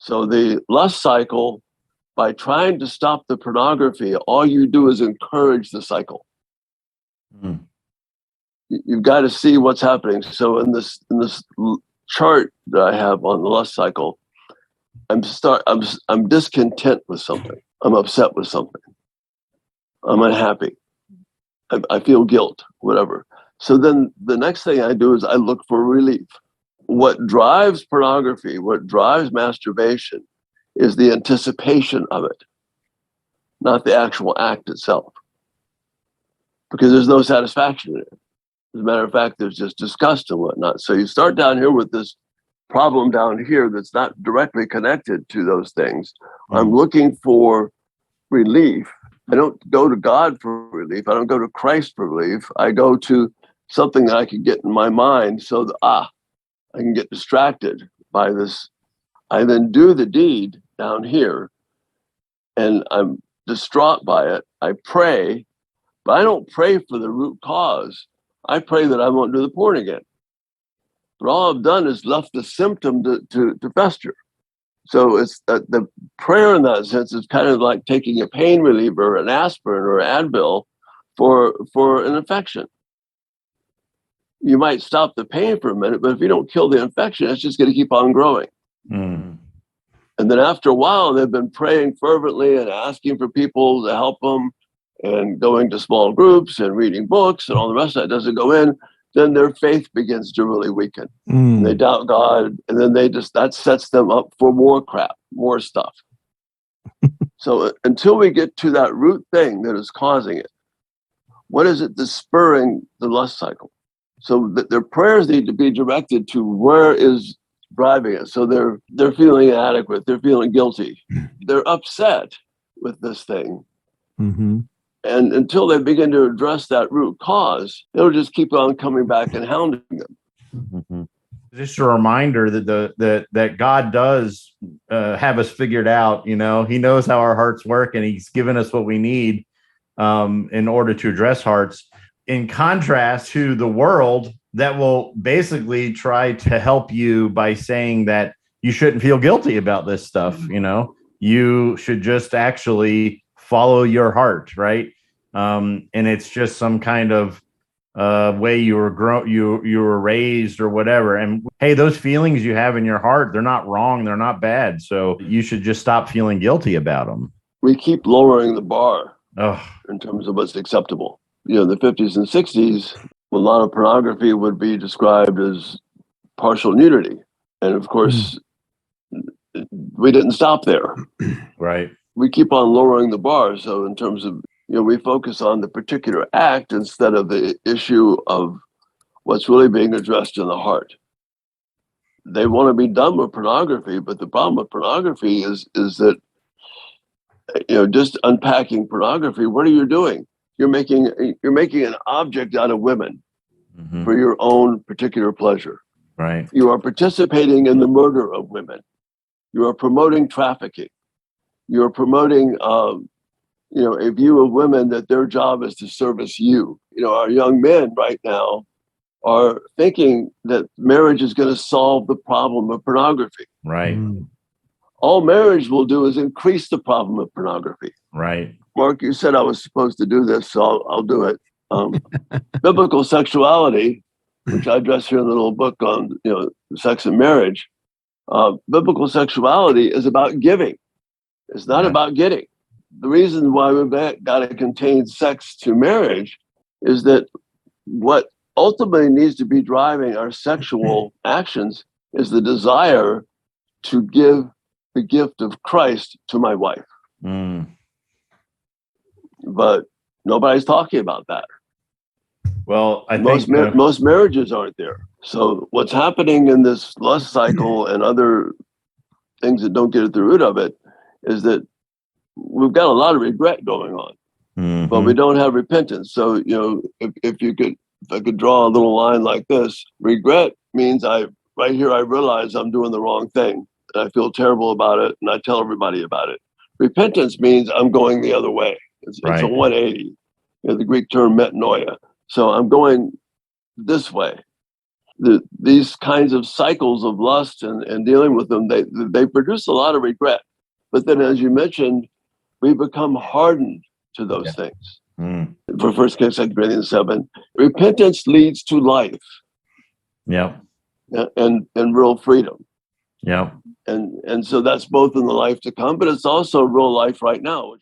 So the lust cycle, by trying to stop the pornography, all you do is encourage the cycle. You've got to see what's happening. So in this chart that I have on the lust cycle, I'm discontent with something. I'm upset with something. I'm unhappy. I feel guilt, whatever. So then the next thing I do is I look for relief. What drives pornography, what drives masturbation, is the anticipation of it, not the actual act itself. Because there's no satisfaction in it. As a matter of fact, there's just disgust and whatnot. So you start down here with this problem down here that's not directly connected to those things. I'm looking for relief. I don't go to God for relief. I don't go to Christ for relief. I go to something that I can get in my mind so that, I can get distracted by this. I then do the deed down here and I'm distraught by it. I pray, but I don't pray for the root cause. I pray that I won't do the porn again. But all I've done is left the symptom to fester. So it's the prayer in that sense is kind of like taking a pain reliever, an aspirin or Advil for an infection. You might stop the pain for a minute, but if you don't kill the infection, it's just going to keep on growing. And then after a while, they've been praying fervently and asking for people to help them and going to small groups and reading books and all the rest of that doesn't go in. Then their faith begins to really weaken. They doubt God, and then that sets them up for more crap, more stuff. So until we get to that root thing that is causing it, what is it that's spurring the lust cycle? So their prayers need to be directed to where is driving it. So they're feeling inadequate, they're feeling guilty, they're upset with this thing. And until they begin to address that root cause, it'll just keep on coming back and hounding them. Just a reminder that God does have us figured out. You know, He knows how our hearts work, and He's given us what we need in order to address hearts. In contrast to the world that will basically try to help you by saying that you shouldn't feel guilty about this stuff. You know, you should just actually follow your heart, right? And it's just some kind of way you were raised or whatever. And hey, those feelings you have in your heart, they're not wrong, they're not bad. So you should just stop feeling guilty about them. We keep lowering the bar in terms of what's acceptable. You know, the 50s and 60s, a lot of pornography would be described as partial nudity. And of course, we didn't stop there. Right. We keep on lowering the bar. So in terms of, you know, we focus on the particular act instead of the issue of what's really being addressed in the heart. They want to be done with pornography, but the problem with pornography is that, you know, just unpacking pornography, what are you doing? You're making an object out of women for your own particular pleasure. Right. You are participating in the murder of women. You are promoting trafficking. You're promoting, you know, a view of women that their job is to service you. You know, our young men right now are thinking that marriage is going to solve the problem of pornography. Right. All marriage will do is increase the problem of pornography. Right. Mark, you said I was supposed to do this, so I'll do it. Biblical sexuality, which I address here in the little book on, you know, sex and marriage. Biblical sexuality is about giving. It's not about getting. The reason why we've got to contain sex to marriage is that what ultimately needs to be driving our sexual actions is the desire to give the gift of Christ to my wife. But nobody's talking about that. Well, I think most marriages aren't there. So what's happening in this lust cycle and other things that don't get at the root of it is that we've got a lot of regret going on, but we don't have repentance. So, you know, if I could draw a little line like this, regret means I realize I'm doing the wrong thing and I feel terrible about it and I tell everybody about it. Repentance means I'm going the other way. It's a 180, you know, the Greek term metanoia. So I'm going this way. these kinds of cycles of lust and dealing with them, they produce a lot of regret. But then, as you mentioned, we become hardened to those things. Mm. For 1 Corinthians 7, repentance leads to life. Yep. And real freedom. Yep. And so that's both in the life to come, but it's also real life right now.